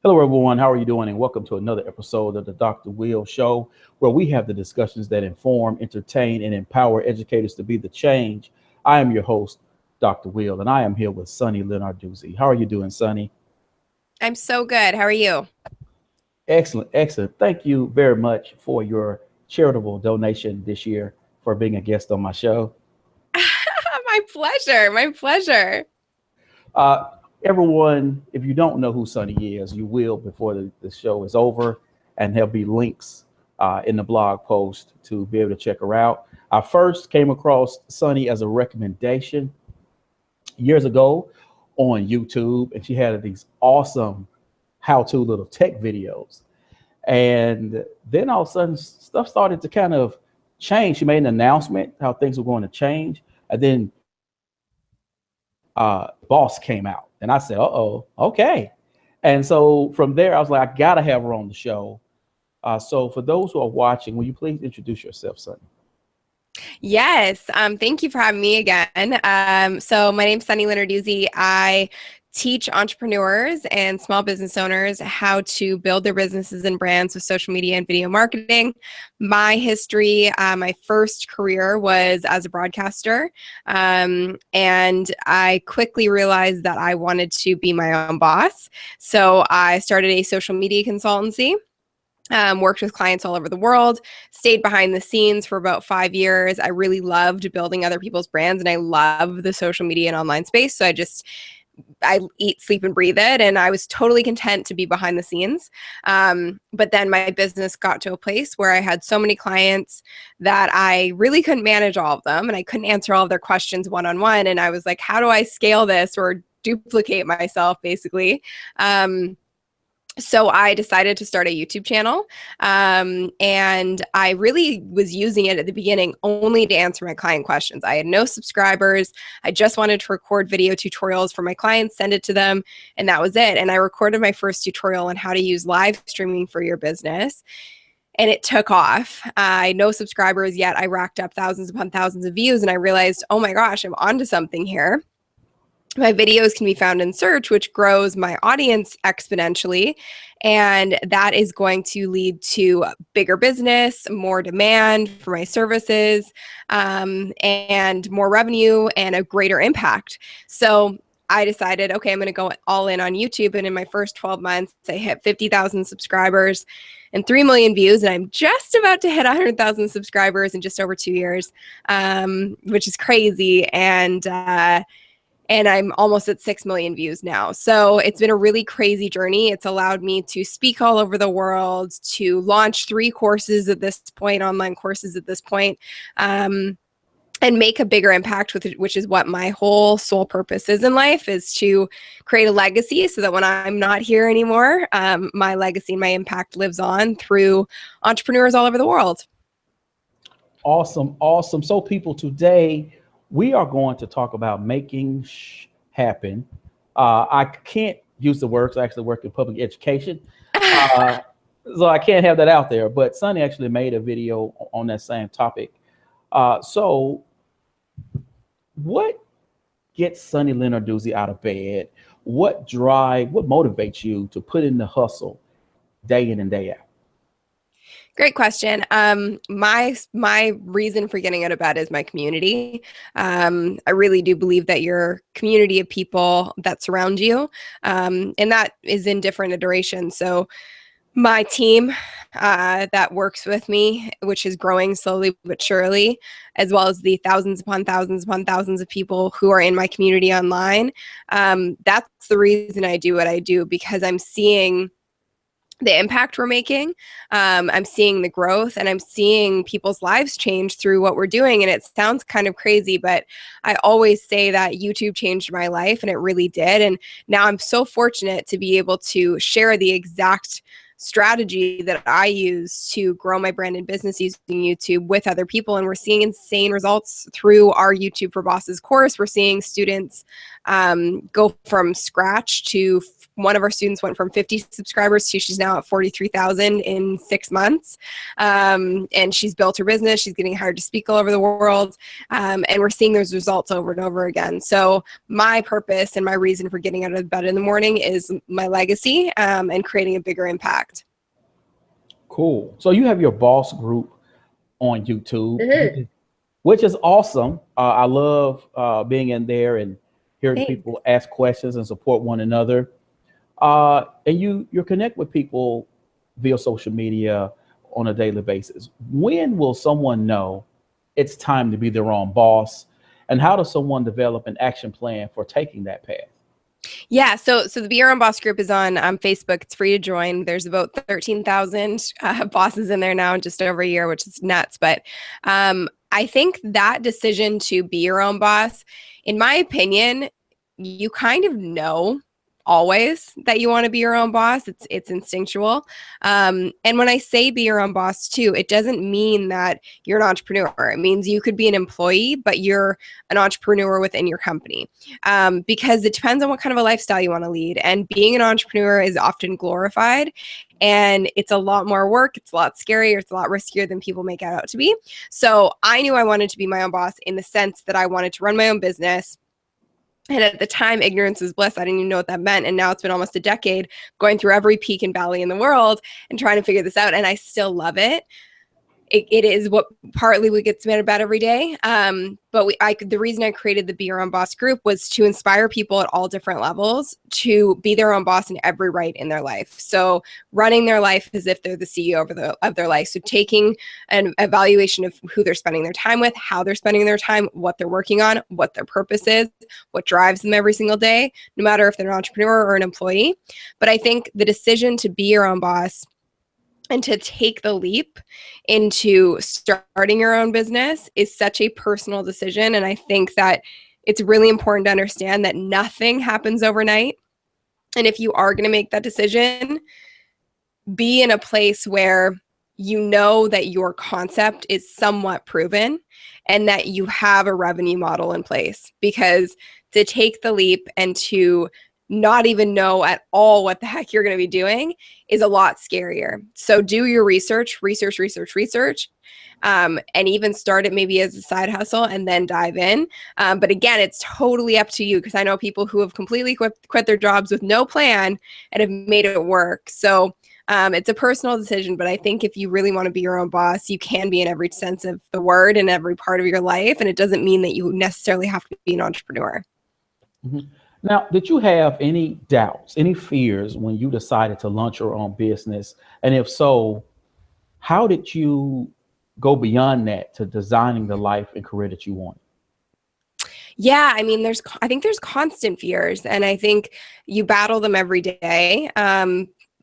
Hello, everyone. How are you doing? And welcome to another episode of the Dr. Will Show, where we have the discussions that inform, entertain, and empower educators to be the change. I am your host, Dr. Will, and I am here with Sunny Lenarduzzi. How are you doing, Sunny? I'm so good. How are you? Excellent, excellent. Thank you very much for your charitable donation this year for being a guest on my show. My pleasure. My pleasure. Uh, Everyone, if you don't know who Sunny is, you will before the show is over, and there'll be links in the blog post to be able to check her out. I first came across Sunny as a recommendation years ago on YouTube, and she had these awesome how-to little tech videos. And then all of a sudden, stuff started to kind of change. She made an announcement how things were going to change, and then Boss came out, and I said, "Uh-oh, okay." And so from there, I was like, "I gotta have her on the show." So for those who are watching, will you please introduce yourself, Sunny? Yes. Thank you for having me again. So my name's Sunny Lenarduzzi. I teach entrepreneurs and small business owners how to build their businesses and brands with social media and video marketing. My history, my first career was as a broadcaster, and I quickly realized that I wanted to be my own boss. So I started a social media consultancy. Worked with clients all over the world, stayed behind the scenes for about 5 years. I really loved building other people's brands, and I love the social media and online space. So I eat, sleep, and breathe it. And I was totally content to be behind the scenes. But then my business got to a place where I had so many clients that I really couldn't manage all of them, and I couldn't answer all of their questions one-on-one. And I was like, how do I scale this or duplicate myself, basically? So I decided to start a YouTube channel, and I really was using it at the beginning only to answer my client questions. I had no subscribers. I just wanted to record video tutorials for my clients, send it to them, and that was it. And I recorded my first tutorial on how to use live streaming for your business, and it took off. I had no subscribers yet. I racked up thousands upon thousands of views, and I realized, oh my gosh, I'm onto something here. My videos can be found in search, which grows my audience exponentially. And that is going to lead to bigger business, more demand for my services, and more revenue and a greater impact. So I decided, okay, I'm going to go all in on YouTube. And in my first 12 months, I hit 50,000 subscribers and 3 million views. And I'm just about to hit 100,000 subscribers in just over 2 years, which is crazy. And I'm almost at 6 million views now. So it's been a really crazy journey. It's allowed me to speak all over the world, to launch 3 courses at this point, online courses at this point, and make a bigger impact with it, which is what my whole sole purpose is in life, is to create a legacy so that when I'm not here anymore, my legacy and my impact lives on through entrepreneurs all over the world. Awesome, awesome. So people, today we are going to talk about making happen. I can't use the words. I actually work in public education, so I can't have that out there. But Sunny actually made a video on that same topic. So what gets Sunny Lenarduzzi out of bed? What motivates you to put in the hustle day in and day out? Great question. My reason for getting out of bed is my community. I really do believe that your community of people that surround you, and that is in different iterations. So my team that works with me, which is growing slowly but surely, as well as the thousands upon thousands upon thousands of people who are in my community online. That's the reason I do what I do, because I'm seeing the impact we're making. I'm seeing the growth, and I'm seeing people's lives change through what we're doing. And it sounds kind of crazy, but I always say that YouTube changed my life, and it really did. And now I'm so fortunate to be able to share the exact strategy that I use to grow my brand and business using YouTube with other people. And we're seeing insane results through our YouTube for Bosses course. We're seeing students go from scratch to one of our students went from 50 subscribers to she's now at 43,000 in 6 months. And she's built her business. She's getting hired to speak all over the world. And we're seeing those results over and over again. So my purpose and my reason for getting out of bed in the morning is my legacy, and creating a bigger impact. Cool. So you have your boss group on YouTube, Mm-hmm. which is awesome. I love being in there and hearing Thanks. people ask questions and support one another. And you connect with people via social media on a daily basis. When will someone know it's time to be their own boss? And how does someone develop an action plan for taking that path? Yeah, so the Be Your Own Boss group is on Facebook. It's free to join. There's about 13,000 bosses in there now in just over a year, which is nuts. But I think that decision to be your own boss, in my opinion, you kind of know always that you want to be your own boss. It's instinctual. And when I say be your own boss too, it doesn't mean that you're an entrepreneur. It means you could be an employee, but you're an entrepreneur within your company. Because it depends on what kind of a lifestyle you want to lead. And being an entrepreneur is often glorified. And it's a lot more work. It's a lot scarier. It's a lot riskier than people make it out to be. So I knew I wanted to be my own boss in the sense that I wanted to run my own business. And at the time, ignorance was bliss. I didn't even know what that meant. And now it's been almost a decade going through every peak and valley in the world and trying to figure this out. And I still love it. It is what partly we get out of bed every day. But the reason I created the Be Your Own Boss group was to inspire people at all different levels to be their own boss in every right in their life. So running their life as if they're the CEO of their life. So taking an evaluation of who they're spending their time with, how they're spending their time, what they're working on, what their purpose is, what drives them every single day, no matter if they're an entrepreneur or an employee. But I think the decision to be your own boss and to take the leap into starting your own business is such a personal decision. And I think that it's really important to understand that nothing happens overnight. And if you are going to make that decision, be in a place where you know that your concept is somewhat proven and that you have a revenue model in place. Because to take the leap and to not even know at all what the heck you're going to be doing is a lot scarier. So do your research, and even start it maybe as a side hustle and then dive in. But again, it's totally up to you, because I know people who have completely quit their jobs with no plan and have made it work. So it's a personal decision, but I think if you really want to be your own boss, you can be in every sense of the word in every part of your life. And it doesn't mean that you necessarily have to be an entrepreneur. Mm-hmm. Now, did you have any doubts, any fears when you decided to launch your own business? And if so, how did you go beyond that to designing the life and career that you want? Yeah, I mean, I think there's constant fears, and I think you battle them every day.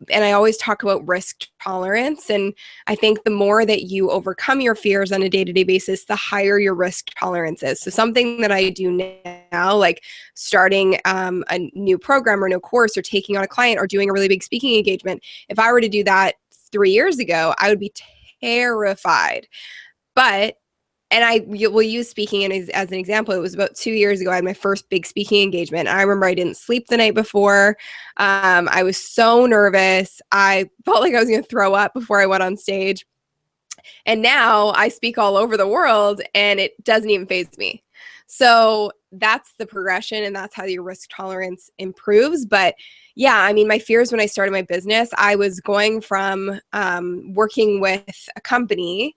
And I always talk about risk tolerance. And I think the more that you overcome your fears on a day-to-day basis, the higher your risk tolerance is. So something that I do now, like starting a new program or new course or taking on a client or doing a really big speaking engagement, if I were to do that 3 years ago, I would be terrified. And I will use speaking as an example. It was about 2 years ago. I had my first big speaking engagement. I remember I didn't sleep the night before. I was so nervous. I felt like I was going to throw up before I went on stage. And now I speak all over the world and it doesn't even faze me. So that's the progression, and that's how your risk tolerance improves. But yeah, I mean, my fears when I started my business, I was going from working with a company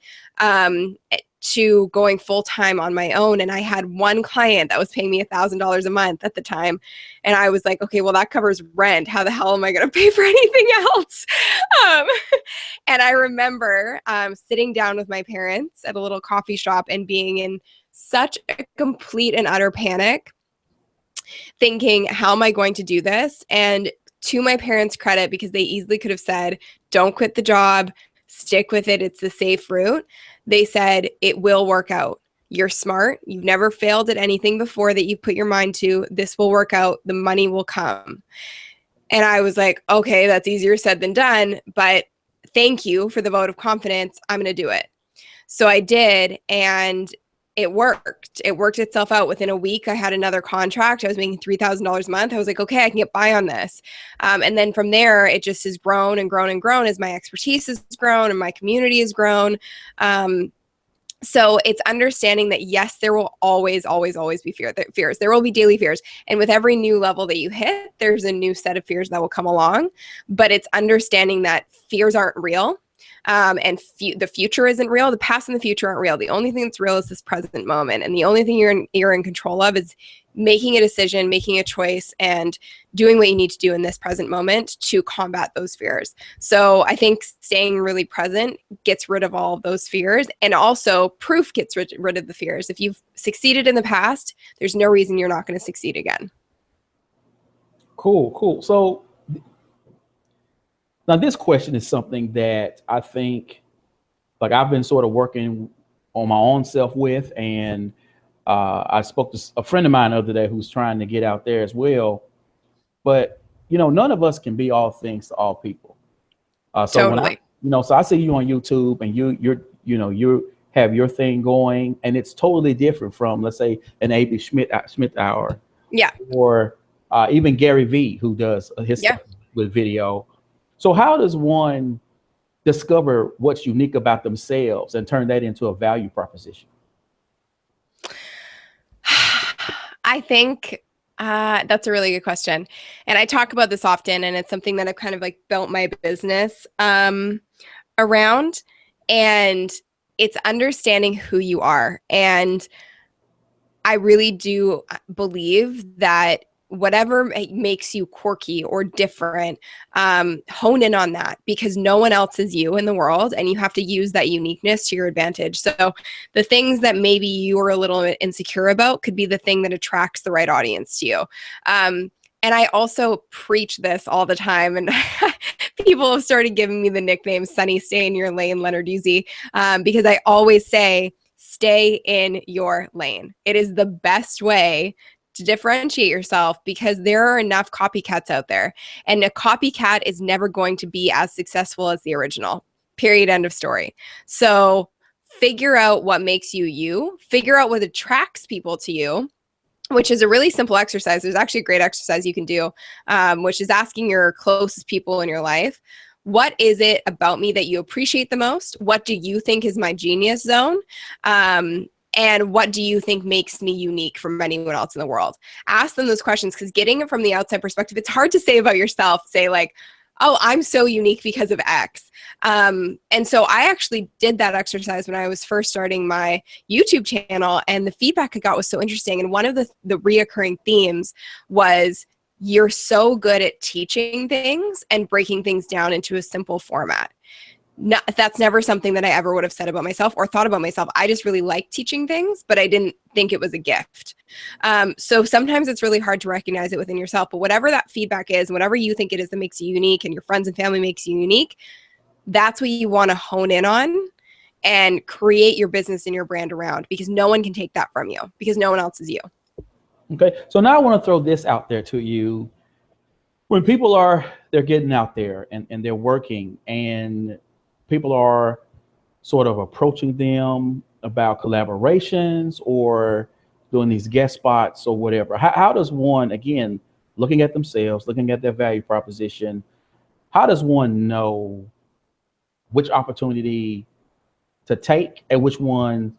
to going full-time on my own. And I had one client that was paying me $1,000 a month at the time. And I was like, okay, well, that covers rent. How the hell am I going to pay for anything else? And I remember sitting down with my parents at a little coffee shop and being in such a complete and utter panic, thinking, how am I going to do this? And to my parents' credit, because they easily could have said, don't quit the job, stick with it, it's the safe route. They said, it will work out. You're smart. You've never failed at anything before that you put your mind to. This will work out. The money will come. And I was like, okay, that's easier said than done, but thank you for the vote of confidence. I'm going to do it. So I did. And it worked. It worked itself out. Within a week, I had another contract. I was making $3,000 a month. I was like, okay, I can get by on this. And then from there, it just has grown and grown and grown as my expertise has grown and my community has grown. So it's understanding that, yes, there will always, always, always be fears. There will be daily fears. And with every new level that you hit, there's a new set of fears that will come along. But it's understanding that fears aren't real. And the future isn't real. The past and the future aren't real. The only thing that's real is this present moment. And the only thing you're in control of is making a decision, making a choice, and doing what you need to do in this present moment to combat those fears. So I think staying really present gets rid of all of those fears. And also proof gets rid of the fears. If you've succeeded in the past, there's no reason you're not going to succeed again. Cool. So now this question is something that I think, like, I've been sort of working on my own self with, and I spoke to a friend of mine the other day who's trying to get out there as well. But, none of us can be all things to all people. So Totally. so I see you on YouTube and you have your thing going, and it's totally different from, let's say, an A.B. Smith hour. Yeah. Or even Gary Vee, who does his stuff with video. So how does one discover what's unique about themselves and turn that into a value proposition? I think that's a really good question. And I talk about this often, and it's something that I've kind of like built my business around. And it's understanding who you are. And I really do believe that whatever makes you quirky or different, hone in on that, because no one else is you in the world, and you have to use that uniqueness to your advantage. So the things that maybe you are a little bit insecure about could be the thing that attracts the right audience to you. And I also preach this all the time, and people have started giving me the nickname Sunny Stay in Your Lane Lenarduzzi, because I always say, stay in your lane. It is the best way to differentiate yourself, because there are enough copycats out there, and a copycat is never going to be as successful as the original. Period. End of story. So figure out what makes you you, figure out what attracts people to you, which is a really simple exercise. There's actually a great exercise you can do, which is asking your closest people in your life, what is it about me that you appreciate the most? What do you think is my genius zone? And what do you think makes me unique from anyone else in the world? Ask them those questions, because getting it from the outside perspective, it's hard to say about yourself. Say like, oh, I'm so unique because of X. And so I actually did that exercise when I was first starting my YouTube channel, and the feedback I got was so interesting. And one of the reoccurring themes was, you're so good at teaching things and breaking things down into a simple format. That's never something that I ever would have said about myself or thought about myself. I just really like teaching things, but I didn't think it was a gift. So sometimes it's really hard to recognize it within yourself, but whatever that feedback is, whatever you think it is that makes you unique and your friends and family makes you unique, that's what you want to hone in on and create your business and your brand around, because no one can take that from you, because no one else is you. Okay. So now I want to throw this out there to you. When people they're getting out there and they're working, and people are sort of approaching them about collaborations or doing these guest spots or whatever. How does one, again, looking at themselves, looking at their value proposition, how does one know which opportunity to take and which one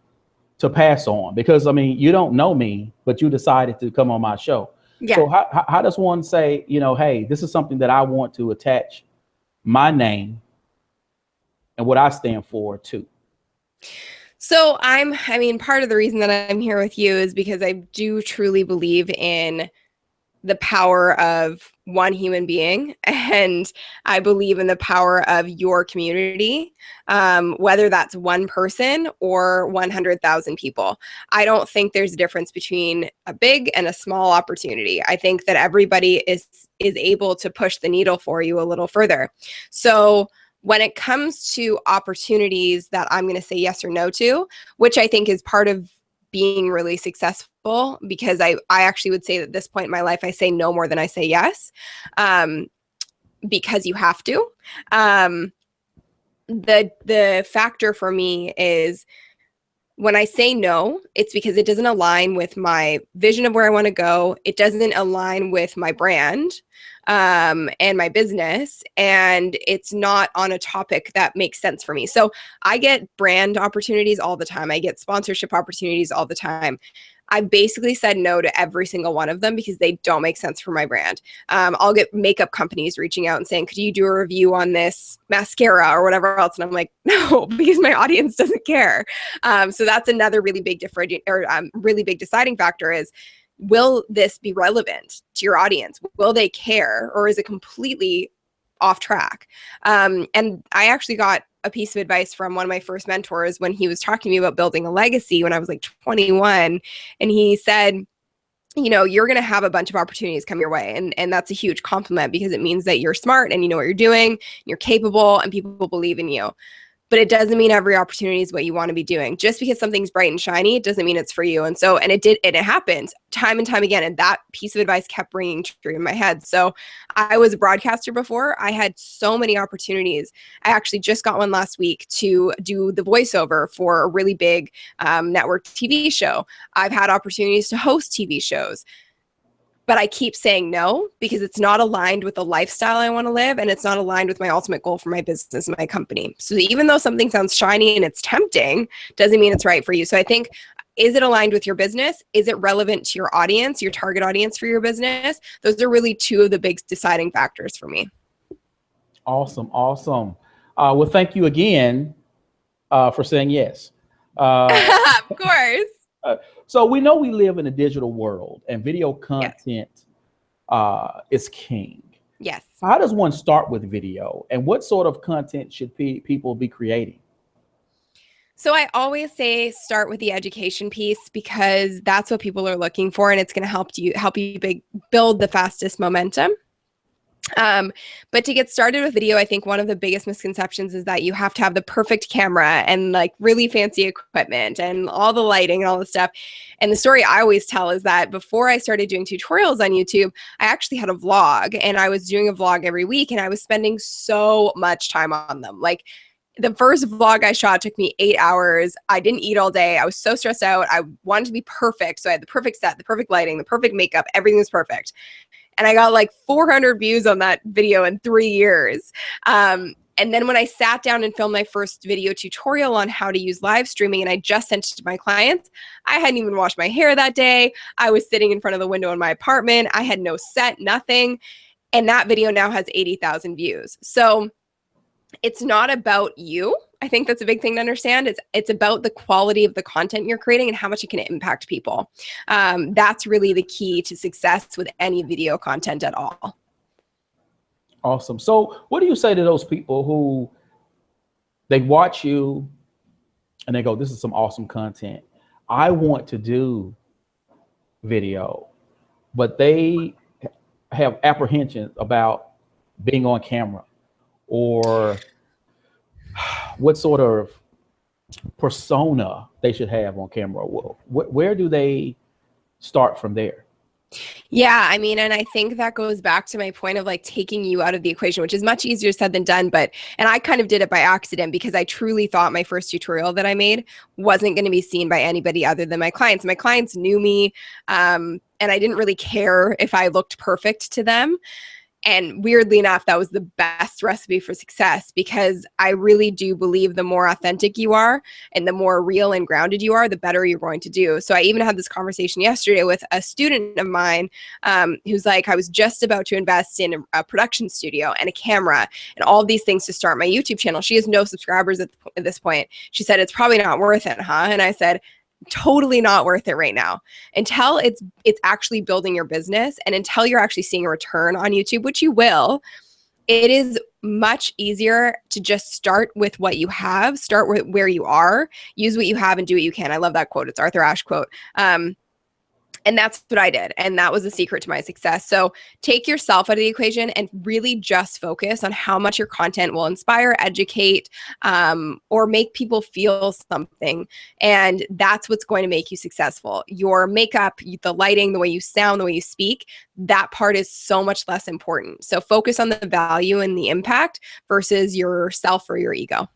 to pass on? Because, I mean, you don't know me, but you decided to come on my show. Yeah. So how does one say, hey, this is something that I want to attach my name and what I stand for too? So part of the reason that I'm here with you is because I do truly believe in the power of one human being, and I believe in the power of your community, whether that's one person or 100,000 people. I don't think there's a difference between a big and a small opportunity. I think that everybody is able to push the needle for you a little further. So when it comes to opportunities that I'm going to say yes or no to, which I think is part of being really successful, because I actually would say that at this point in my life, I say no more than I say yes, because you have to. The factor for me is when I say no, it's because it doesn't align with my vision of where I want to go. It doesn't align with my brand and my business. And it's not on a topic that makes sense for me. So I get brand opportunities all the time. I get sponsorship opportunities all the time. I basically said no to every single one of them because they don't make sense for my brand. I'll get makeup companies reaching out and saying, could you do a review on this mascara or whatever else? And I'm like, no, because my audience doesn't care. So that's another really big really big deciding factor is, will this be relevant to your audience? Will they care? Or is it completely off track? And I actually got a piece of advice from one of my first mentors when he was talking to me about building a legacy when I was like 21. And he said, you know, you're going to have a bunch of opportunities come your way. And that's a huge compliment because it means that you're smart and you know what you're doing, you're capable, and people believe in you. But it doesn't mean every opportunity is what you want to be doing. Just because something's bright and shiny, it doesn't mean it's for you. And so, and it happened time and time again. And that piece of advice kept ringing true in my head. So I was a broadcaster before. I had so many opportunities. I actually just got one last week to do the voiceover for a really big network TV show. I've had opportunities to host TV shows. But I keep saying no because it's not aligned with the lifestyle I want to live, and it's not aligned with my ultimate goal for my business and my company. So even though something sounds shiny and it's tempting, doesn't mean it's right for you. So I think, is it aligned with your business? Is it relevant to your audience, your target audience for your business? Those are really two of the big deciding factors for me. Awesome. Awesome. Well, thank you again for saying yes. Of course. So we know we live in a digital world and video content is king. Yes. How does one start with video, and what sort of content should people be creating? So I always say start with the education piece because that's what people are looking for, and it's going to help you build the fastest momentum. But to get started with video, I think one of the biggest misconceptions is that you have to have the perfect camera and like really fancy equipment and all the lighting and all the stuff. And the story I always tell is that before I started doing tutorials on YouTube, I actually had a vlog, and I was doing a vlog every week, and I was spending so much time on them. Like, the first vlog I shot took me 8 hours. I didn't eat all day. I was so stressed out. I wanted to be perfect. So I had the perfect set, the perfect lighting, the perfect makeup. Everything was perfect. And I got like 400 views on that video in 3 years. And then when I sat down and filmed my first video tutorial on how to use live streaming, and I just sent it to my clients, I hadn't even washed my hair that day. I was sitting in front of the window in my apartment. I had no set, nothing. And that video now has 80,000 views. So it's not about you. I think that's a big thing to understand. It's about the quality of the content you're creating and how much it can impact people. That's really the key to success with any video content at all. Awesome. So what do you say to those people who they watch you and they go, this is some awesome content. I want to do video, but they have apprehensions about being on camera, or what sort of persona they should have on camera? Where do they start from there? Yeah, I mean, and I think that goes back to my point of like taking you out of the equation, which is much easier said than done. And I kind of did it by accident because I truly thought my first tutorial that I made wasn't going to be seen by anybody other than my clients. My clients knew me, and I didn't really care if I looked perfect to them. And weirdly enough, that was the best recipe for success, because I really do believe the more authentic you are and the more real and grounded you are, the better you're going to do. So I even had this conversation yesterday with a student of mine who's like, I was just about to invest in a production studio and a camera and all these things to start my YouTube channel. She has no subscribers at this point. She said, it's probably not worth it, huh? And I said, totally not worth it right now until it's actually building your business, and until you're actually seeing a return on YouTube, which you will. It is much easier to just start with what you have, start with where you are, use what you have, and do what you can. I love that quote. It's Arthur Ashe quote. And that's what I did. And that was the secret to my success. So take yourself out of the equation and really just focus on how much your content will inspire, educate, or make people feel something. And that's what's going to make you successful. Your makeup, the lighting, the way you sound, the way you speak, that part is so much less important. So focus on the value and the impact versus yourself or your ego.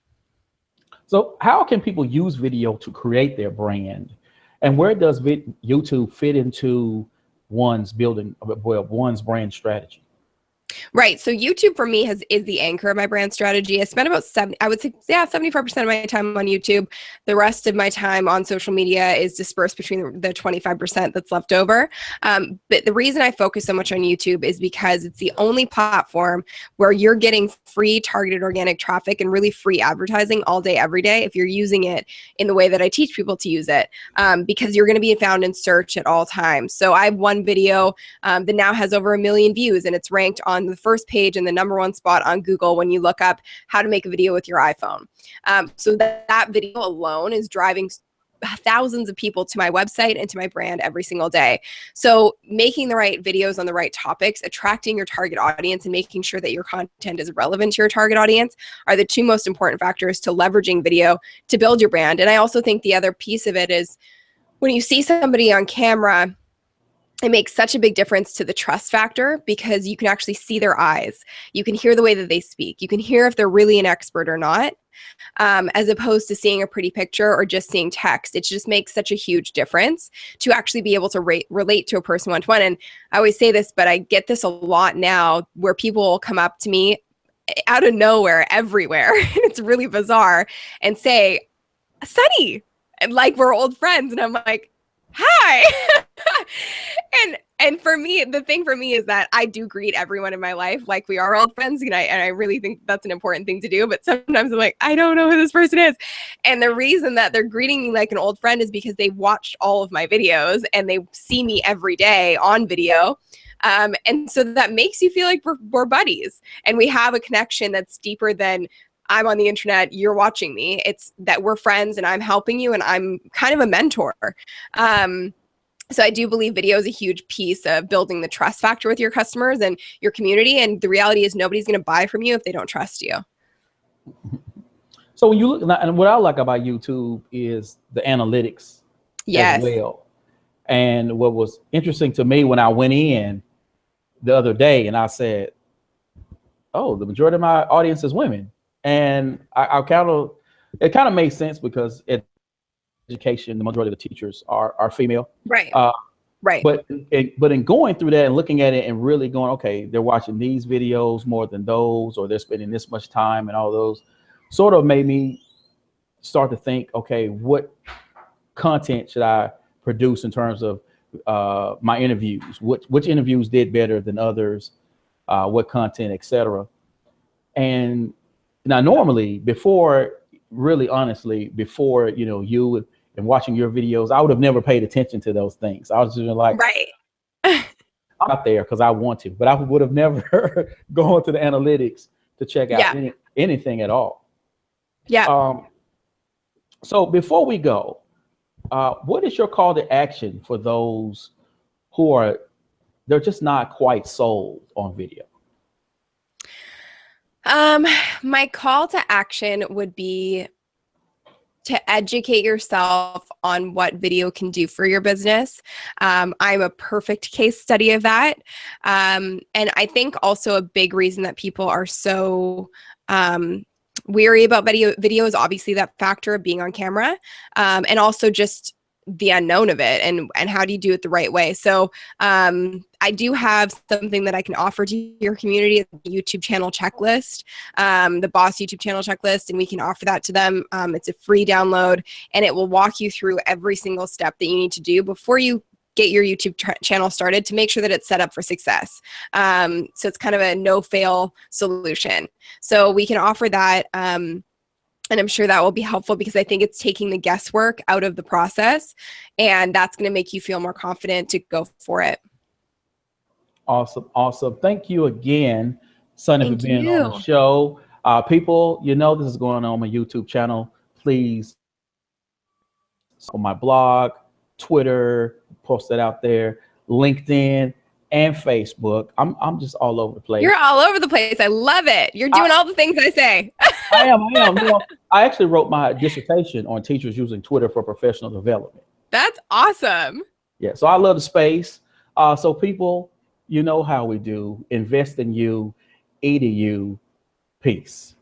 So how can people use video to create their brand? And where does YouTube fit into one's building, well, one's brand strategy? Right. So YouTube for me is the anchor of my brand strategy. I spend about 75% of my time on YouTube. The rest of my time on social media is dispersed between the 25% that's left over. But the reason I focus so much on YouTube is because it's the only platform where you're getting free targeted organic traffic and really free advertising all day, every day, if you're using it in the way that I teach people to use it, because you're going to be found in search at all times. So I have one video that now has over 1 million views, and it's ranked on the first page in the #1 spot on Google when you look up how to make a video with your iPhone. So that video alone is driving thousands of people to my website and to my brand every single day. So making the right videos on the right topics, attracting your target audience, and making sure that your content is relevant to your target audience are the two most important factors to leveraging video to build your brand. And I also think the other piece of it is when you see somebody on camera, it makes such a big difference to the trust factor because you can actually see their eyes. You can hear the way that they speak. You can hear if they're really an expert or not, as opposed to seeing a pretty picture or just seeing text. It just makes such a huge difference to actually be able to relate to a person one-to-one. And I always say this, but I get this a lot now where people will come up to me out of nowhere, everywhere, and it's really bizarre, and say, Sunny, and like we're old friends. And I'm like, hi. And for me, the thing for me is that I do greet everyone in my life like we are old friends, and I really think that's an important thing to do. But sometimes I'm like, I don't know who this person is. And the reason that they're greeting me like an old friend is because they watched all of my videos and they see me every day on video. And so that makes you feel like we're buddies, and we have a connection that's deeper than I'm on the internet, you're watching me. It's that we're friends and I'm helping you and I'm kind of a mentor. So I do believe video is a huge piece of building the trust factor with your customers and your community. And the reality is nobody's going to buy from you if they don't trust you. So when you look, and what I like about YouTube is the analytics as well. And what was interesting to me when I went in the other day and I said, oh, the majority of my audience is women. And it kind of made sense because education, the majority of the teachers are female. Right. Right. But in going through that and looking at it and really going, okay, they're watching these videos more than those, or they're spending this much time and all those, sort of made me start to think, okay, what content should I produce in terms of my interviews? Which interviews did better than others? What content, etc. And now, normally, before you and watching your videos, I would have never paid attention to those things. I was just like, right. I'm out there because I want to, but I would have never gone to the analytics to check out anything at all. Yeah. So before we go, what is your call to action for those who they're just not quite sold on video? My call to action would be to educate yourself on what video can do for your business. I'm a perfect case study of that. And I think also a big reason that people are so weary about video is obviously that factor of being on camera, and also just the unknown of it and how do you do it the right way. So I do have something that I can offer to your community, the YouTube channel checklist, the Boss YouTube channel checklist, and we can offer that to them. It's a free download, and it will walk you through every single step that you need to do before you get your YouTube channel started to make sure that it's set up for success. So it's kind of a no-fail solution. So we can offer that. And I'm sure that will be helpful because I think it's taking the guesswork out of the process, and that's going to make you feel more confident to go for it. Awesome. Thank you again, Sunny, for being on the show. People, this is going on my YouTube channel. Please, on my blog, Twitter, post that out there, LinkedIn, and Facebook. I'm just all over the place. You're all over the place. I love it. You're doing all the things I say. I am. I actually wrote my dissertation on teachers using Twitter for professional development. That's awesome. Yeah. So I love the space. So people, you know how we do. Invest in you, eat in you. Peace.